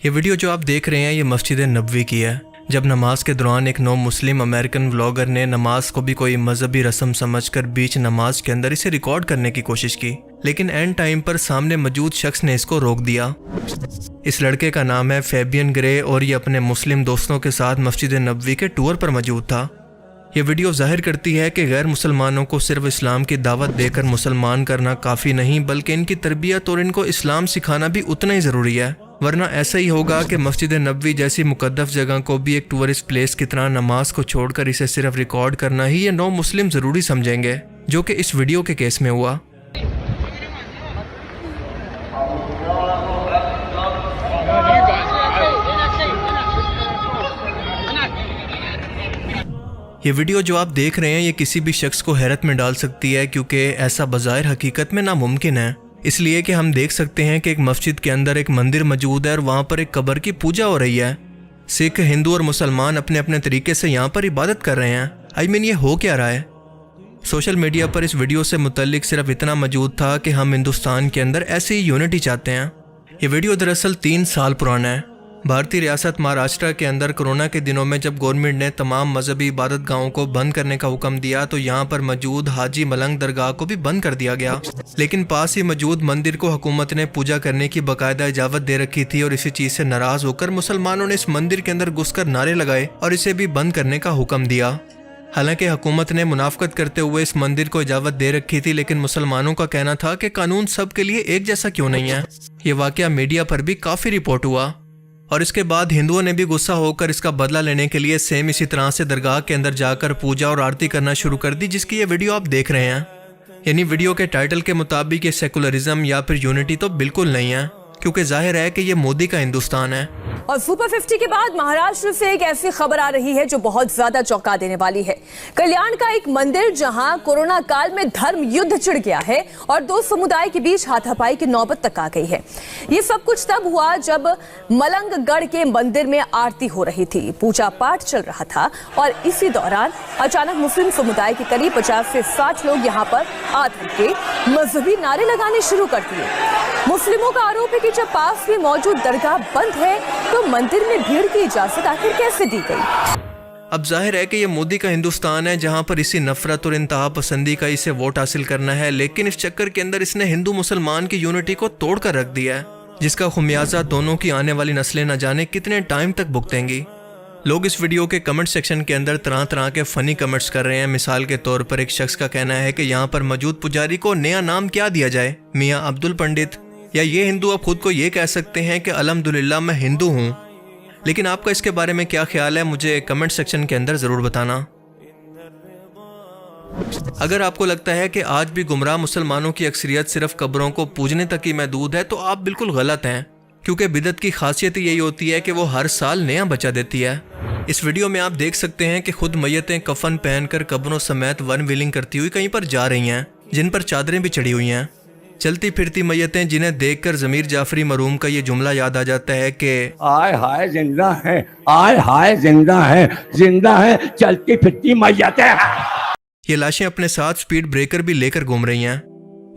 یہ ویڈیو جو آپ دیکھ رہے ہیں یہ مسجد نبوی کی ہے۔ جب نماز کے دوران ایک نو مسلم امریکن ولاگر نے نماز کو بھی کوئی مذہبی رسم سمجھ کر بیچ نماز کے اندر اسے ریکارڈ کرنے کی کوشش کی، لیکن اینڈ ٹائم پر سامنے موجود شخص نے اس کو روک دیا۔ اس لڑکے کا نام ہے فیبین گرے اور یہ اپنے مسلم دوستوں کے ساتھ مسجد نبوی کے ٹور پر موجود تھا۔ یہ ویڈیو ظاہر کرتی ہے کہ غیر مسلمانوں کو صرف اسلام کی دعوت دے کر مسلمان کرنا کافی نہیں، بلکہ ان کی تربیت اور ان کو اسلام سکھانا بھی اتنا ہی ضروری ہے، ورنہ ایسا ہی ہوگا کہ مسجد نبوی جیسی مقدس جگہ کو بھی ایک ٹورسٹ پلیس کی طرح نماز کو چھوڑ کر اسے صرف ریکارڈ کرنا ہی یہ نو مسلم ضروری سمجھیں گے، جو کہ اس ویڈیو کے کیس میں ہوا۔ یہ ویڈیو جو آپ دیکھ رہے ہیں یہ کسی بھی شخص کو حیرت میں ڈال سکتی ہے، کیونکہ ایسا بظاہر حقیقت میں ناممکن ہے، اس لیے کہ ہم دیکھ سکتے ہیں کہ ایک مسجد کے اندر ایک مندر موجود ہے اور وہاں پر ایک قبر کی پوجا ہو رہی ہے۔ سکھ، ہندو اور مسلمان اپنے اپنے طریقے سے یہاں پر عبادت کر رہے ہیں۔ یہ ہو کیا رہا ہے؟ سوشل میڈیا پر اس ویڈیو سے متعلق صرف اتنا موجود تھا کہ ہم ہندوستان کے اندر ایسی یونٹی چاہتے ہیں۔ یہ ویڈیو دراصل 3 سال پرانا ہے۔ بھارتی ریاست مہاراشٹرا کے اندر کورونا کے دنوں میں جب گورنمنٹ نے تمام مذہبی عبادت گاہوں کو بند کرنے کا حکم دیا تو یہاں پر موجود حاجی ملنگ درگاہ کو بھی بند کر دیا گیا، لیکن پاس ہی موجود مندر کو حکومت نے پوجا کرنے کی باقاعدہ اجازت دے رکھی تھی، اور اسی چیز سے ناراض ہو کر مسلمانوں نے اس مندر کے اندر گھس کر نعرے لگائے اور اسے بھی بند کرنے کا حکم دیا۔ حالانکہ حکومت نے منافقت کرتے ہوئے اس مندر کو اجازت دے رکھی تھی، لیکن مسلمانوں کا کہنا تھا کہ قانون سب کے لیے ایک جیسا کیوں نہیں ہے۔ یہ واقعہ میڈیا پر بھی کافی رپورٹ ہوا، اور اس کے بعد ہندوؤں نے بھی غصہ ہو کر اس کا بدلہ لینے کے لیے سیم اسی طرح سے درگاہ کے اندر جا کر پوجا اور آرتی کرنا شروع کر دی، جس کی یہ ویڈیو آپ دیکھ رہے ہیں۔ یعنی ویڈیو کے ٹائٹل کے مطابق یہ سیکولرزم یا پھر یونٹی تو بالکل نہیں ہے، کیونکہ ظاہر ہے کہ یہ مودی کا ہندوستان ہے۔ اور سپر 50 کے بعد مہاراشٹر سے ایک ایسی خبر آ رہی ہے جو بہت زیادہ چونکا دینے والی ہے۔ کلیان کا ایک مندر جہاں کورونا کال میں دھرم یدھ چڑھ گیا ہے اور 2 سمودائے کے بیچ ہاتھا پائی کی نوبت تک آ گئی ہے۔ یہ سب کچھ تب ہوا جب ملنگ گڑھ کے مندر میں آرتی ہو رہی تھی، پوجا پاٹ چل رہا تھا، اور اسی دوران اچانک مسلم سمودائے کے قریب 50 سے 60 لوگ یہاں پر آ کے مذہبی نعرے لگانے شروع کر دیے۔ مسلموں کا آروپ ہے کہ جب پاس میں موجود درگاہ بند ہے تو مندر میں بھیڑ کی اجازت آخر کیسے دی گئی؟ اب ظاہر ہے کہ یہ مودی کا ہندوستان ہے، جہاں پر اسی نفرت اور انتہا پسندی کا اسے ووٹ حاصل کرنا ہے، لیکن اس چکر کے اندر اس نے ہندو مسلمان کی یونٹی کو توڑ کر رکھ دیا ہے، جس کا خمیازہ دونوں کی آنے والی نسلیں نہ جانے کتنے ٹائم تک بھگتیں گی۔ لوگ اس ویڈیو کے کمنٹ سیکشن کے اندر طرح طرح کے فنی کمنٹس کر رہے ہیں۔ مثال کے طور پر ایک شخص کا کہنا ہے کہ یہاں پر موجود پجاری کو نیا نام کیا دیا جائے، میاں عبد الپنڈت، یا یہ ہندو اب خود کو یہ کہہ سکتے ہیں کہ الحمدللہ میں ہندو ہوں۔ لیکن آپ کا اس کے بارے میں کیا خیال ہے؟ مجھے کمنٹ سیکشن کے اندر ضرور بتانا۔ اگر آپ کو لگتا ہے کہ آج بھی گمراہ مسلمانوں کی اکثریت صرف قبروں کو پوجنے تک ہی محدود ہے تو آپ بالکل غلط ہیں، کیونکہ بدعت کی خاصیت یہی ہوتی ہے کہ وہ ہر سال نیا بچہ دیتی ہے۔ اس ویڈیو میں آپ دیکھ سکتے ہیں کہ خود میتیں کفن پہن کر قبروں سمیت ون ویلنگ کرتی ہوئی کہیں پر جا رہی ہیں، جن پر چادریں بھی چڑھی ہوئی ہیں۔ چلتی پھرتی میتیں جنہیں دیکھ کر ضمیر جعفری مرحوم کا یہ جملہ یاد آ جاتا ہے کہ آئے ہائے زندہ ہے، آئے ہائے زندہ ہے، چلتی پھرتی میتیں ہیں۔ یہ لاشیں اپنے ساتھ سپیڈ بریکر بھی لے کر گھوم رہی ہیں۔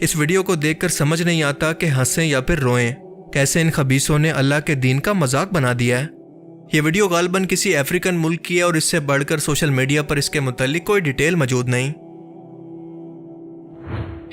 اس ویڈیو کو دیکھ کر سمجھ نہیں آتا کہ ہنسیں یا پھر روئیں، کیسے ان خبیثوں نے اللہ کے دین کا مذاق بنا دیا ہے۔ یہ ویڈیو غالباً کسی افریقن ملک کی ہے اور اس سے بڑھ کر سوشل میڈیا پر اس کے متعلق کوئی ڈیٹیل موجود نہیں۔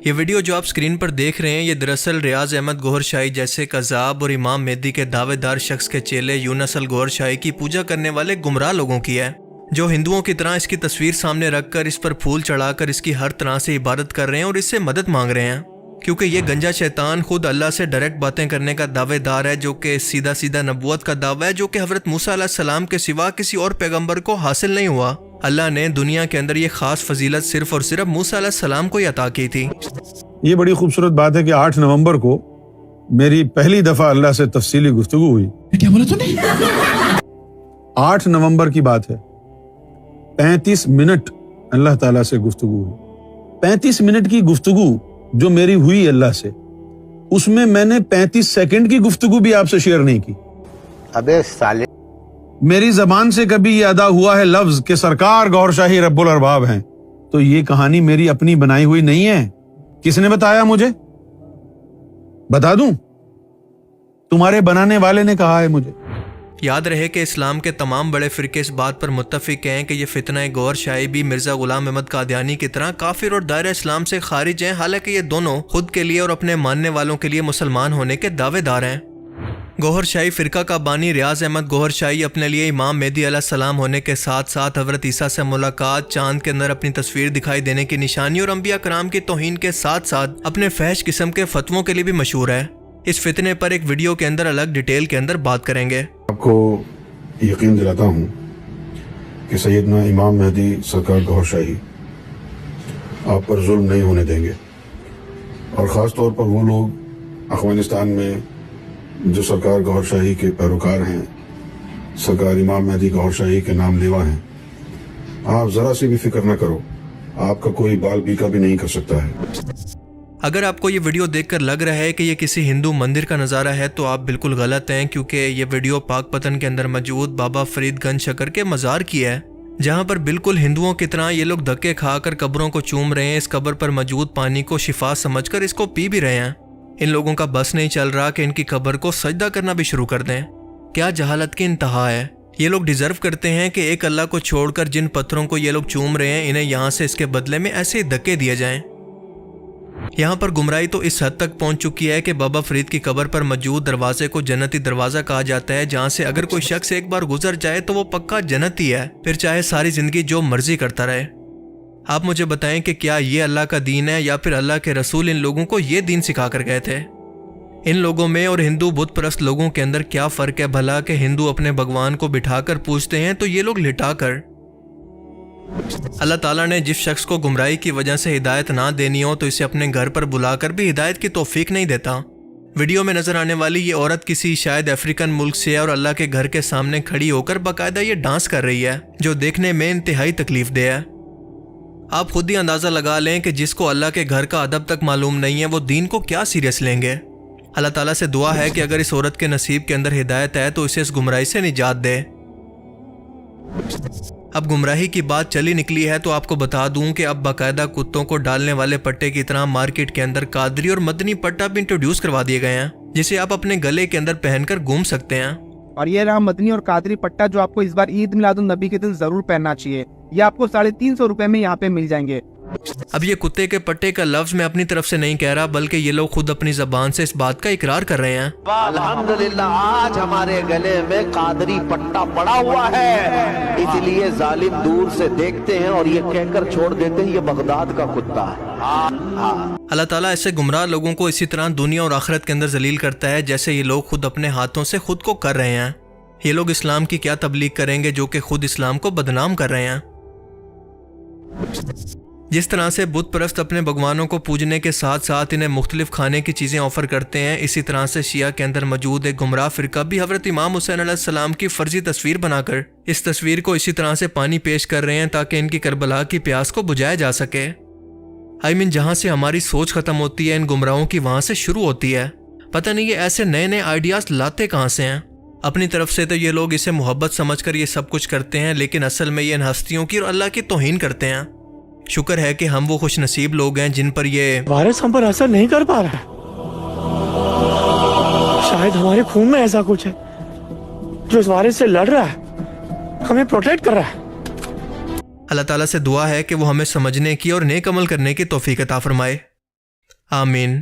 یہ ویڈیو جو آپ سکرین پر دیکھ رہے ہیں یہ دراصل ریاض احمد گوہر شاہی جیسے قذاب اور امام مہدی کے دعوے دار شخص کے چیلے یونس الگوہر شاہی کی پوجا کرنے والے گمراہ لوگوں کی ہے، جو ہندوؤں کی طرح اس کی تصویر سامنے رکھ کر اس پر پھول چڑھا کر اس کی ہر طرح سے عبادت کر رہے ہیں اور اس سے مدد مانگ رہے ہیں، کیونکہ یہ گنجا شیطان خود اللہ سے ڈائریکٹ باتیں کرنے کا دعوے دار ہے، جو کہ سیدھا سیدھا نبوت کا دعویٰ ہے، جو کہ حضرت موسیٰ علیہ السلام کے سوا کسی اور پیغمبر کو حاصل نہیں ہوا۔ اللہ نے دنیا کے اندر یہ خاص فضیلت صرف اور صرف موسیٰ علیہ السلام کو ہی عطا کی تھی۔ یہ بڑی خوبصورت بات ہے کہ 8 نومبر کو میری پہلی دفعہ اللہ سے تفصیلی گفتگو ہوئی۔ کیا بولا تو نے؟ 8 نومبر کی بات ہے، 35 منٹ اللہ تعالیٰ سے گفتگو ہوئی۔ 35 منٹ کی گفتگو جو میری ہوئی اللہ سے، اس میں نے 35 سیکنڈ کی گفتگو بھی آپ سے شیئر نہیں کی۔ ابے سالے، میری زبان سے کبھی یہ ادا ہوا ہے لفظ کہ سرکار گوہر شاہی رب الارباب ہیں، تو یہ کہانی میری اپنی بنائی ہوئی نہیں ہے۔ کس نے بتایا مجھے؟ بتا دوں، تمہارے بنانے والے نے کہا ہے مجھے۔ یاد رہے کہ اسلام کے تمام بڑے فرقے اس بات پر متفق ہیں کہ یہ فتنہ گوہر شاہی بھی مرزا غلام احمد قادیانی کی طرح کافر اور دائرہ اسلام سے خارج ہیں، حالانکہ یہ دونوں خود کے لیے اور اپنے ماننے والوں کے لیے مسلمان ہونے کے دعوے دار ہیں۔ گوہر شاہی فرقہ کا بانی ریاض احمد گوہر شاہی اپنے لیے امام مہدی علیہ السلام ہونے کے ساتھ ساتھ حضرت عیسیٰ سے ملاقات، چاند کے اندر اپنی تصویر دکھائی دینے کی نشانی اور انبیاء کرام کی توہین کے ساتھ ساتھ اپنے فحش قسم کے فتووں کے لیے بھی مشہور ہے۔ اس فتنے پر ایک ویڈیو کے اندر الگ ڈیٹیل کے اندر بات کریں گے۔ آپ کو یقین دلاتا ہوں کہ سیدنا امام مہدی سرکار گوہر شاہی آپ پر ظلم نہیں ہونے دیں گے، اور خاص طور پر وہ لوگ افغانستان میں جو سرکار گوہر شاہی کے پیروکار ہیں، سرکار امام مہدی گوہر شاہی کے نام لیوا ہیں، آپ ذرا سی بھی فکر نہ کرو، آپ کا کوئی بال بیکا بھی نہیں کر سکتا ہے۔ اگر آپ کو یہ ویڈیو دیکھ کر لگ رہا ہے کہ یہ کسی ہندو مندر کا نظارہ ہے تو آپ بالکل غلط ہیں، کیونکہ یہ ویڈیو پاک پتن کے اندر موجود بابا فرید گنج شکر کے مزار کی ہے، جہاں پر بالکل ہندوؤں کی طرح یہ لوگ دھکے کھا کر قبروں کو چوم رہے ہیں، اس قبر پر موجود پانی کو شفا سمجھ کر اس کو پی بھی رہے ہیں۔ ان لوگوں کا بس نہیں چل رہا کہ ان کی قبر کو سجدہ کرنا بھی شروع کر دیں۔ کیا جہالت کی انتہا ہے۔ یہ لوگ ڈیزرو کرتے ہیں کہ ایک اللہ کو چھوڑ کر جن پتھروں کو یہ لوگ چوم رہے ہیں، انہیں یہاں سے اس کے بدلے میں ایسے ہی دھکے دیے جائیں۔ یہاں پر گمراہی تو اس حد تک پہنچ چکی ہے کہ بابا فرید کی قبر پر موجود دروازے کو جنتی دروازہ کہا جاتا ہے، جہاں سے اگر کوئی شخص ایک بار گزر جائے تو وہ پکا جنتی ہے، پھر چاہے ساری زندگی جو مرضی کرتا رہے۔ آپ مجھے بتائیں کہ کیا یہ اللہ کا دین ہے، یا پھر اللہ کے رسول ان لوگوں کو یہ دین سکھا کر گئے تھے؟ ان لوگوں میں اور ہندو بت پرست لوگوں کے اندر کیا فرق ہے بھلا کہ ہندو اپنے بھگوان کو بٹھا کر پوجتے ہیں تو یہ لوگ لٹا کر۔ اللہ تعالیٰ نے جس شخص کو گمراہی کی وجہ سے ہدایت نہ دینی ہو تو اسے اپنے گھر پر بلا کر بھی ہدایت کی توفیق نہیں دیتا۔ ویڈیو میں نظر آنے والی یہ عورت کسی شاید افریقن ملک سے ہے اور اللہ کے گھر کے سامنے کھڑی ہو کر باقاعدہ یہ ڈانس کر رہی ہے، جو دیکھنے میں انتہائی تکلیف دہ ہے۔ آپ خود ہی اندازہ لگا لیں کہ جس کو اللہ کے گھر کا ادب تک معلوم نہیں ہے وہ دین کو کیا سیریس لیں گے۔ اللہ تعالیٰ سے دعا ہے کہ اگر اس عورت کے نصیب کے اندر ہدایت ہے تو اسے اس گمراہی سے نجات دے۔ اب گمراہی کی بات چلی نکلی ہے تو آپ کو بتا دوں کہ اب باقاعدہ کتوں کو ڈالنے والے پٹے کی طرح مارکیٹ کے اندر قادری اور مدنی پٹا بھی انٹروڈیوس کروا دیے گئے ہیں، جسے آپ اپنے گلے کے اندر پہن کر گھوم سکتے ہیں۔ اور یہ رہا مدنی اور قادری پٹا جو آپ کو اس بار عید میلاد النبی کے دن ضرور پہننا چاہیے۔ یہ آپ کو 350 روپے میں یہاں پہ مل جائیں گے۔ اب یہ کتے کے پٹے کا لفظ میں اپنی طرف سے نہیں کہہ رہا، بلکہ یہ لوگ خود اپنی زبان سے اس بات کا اقرار کر رہے ہیں۔ الحمدللہ آج ہمارے گلے میں قادری پٹا پڑا ہوا ہے، اس لیے ظالم دور سے دیکھتے ہیں اور یہ کہہ کر چھوڑ دیتے ہیں یہ بغداد کا کتا ہے۔ اللہ تعالیٰ ایسے گمراہ لوگوں کو اسی طرح دنیا اور آخرت کے اندر ذلیل کرتا ہے جیسے یہ لوگ خود اپنے ہاتھوں سے خود کو کر رہے ہیں۔ یہ لوگ اسلام کی کیا تبلیغ کریں گے جو کہ خود اسلام کو بدنام کر رہے ہیں۔ جس طرح سے بت پرست اپنے بھگوانوں کو پوجنے کے ساتھ ساتھ انہیں مختلف کھانے کی چیزیں آفر کرتے ہیں، اسی طرح سے شیعہ کے اندر موجود ایک گمراہ فرقہ بھی حضرت امام حسین علیہ السلام کی فرضی تصویر بنا کر اس تصویر کو اسی طرح سے پانی پیش کر رہے ہیں تاکہ ان کی کربلا کی پیاس کو بجھایا جا سکے۔ جہاں سے ہماری سوچ ختم ہوتی ہے ان گمراہوں کی وہاں سے شروع ہوتی ہے۔ پتہ نہیں یہ ایسے نئے نئے آئیڈیاز لاتے کہاں سے ہیں۔ اپنی طرف سے تو یہ لوگ اسے محبت سمجھ کر یہ سب کچھ کرتے ہیں، لیکن اصل میں یہ ان ہستیوں کی اور اللہ کی توہین کرتے ہیں۔ شکر ہے کہ ہم وہ خوش نصیب لوگ ہیں جن پر یہ وائرس ہم پر اثر نہیں کر پا رہا ہے۔ شاید ہمارے خون میں ایسا کچھ ہے جو اس وائرس سے لڑ رہا ہے، ہمیں پروٹیکٹ کر رہا ہے۔ اللہ تعالیٰ سے دعا ہے کہ وہ ہمیں سمجھنے کی اور نیک عمل کرنے کی توفیق عطا فرمائے۔ آمین۔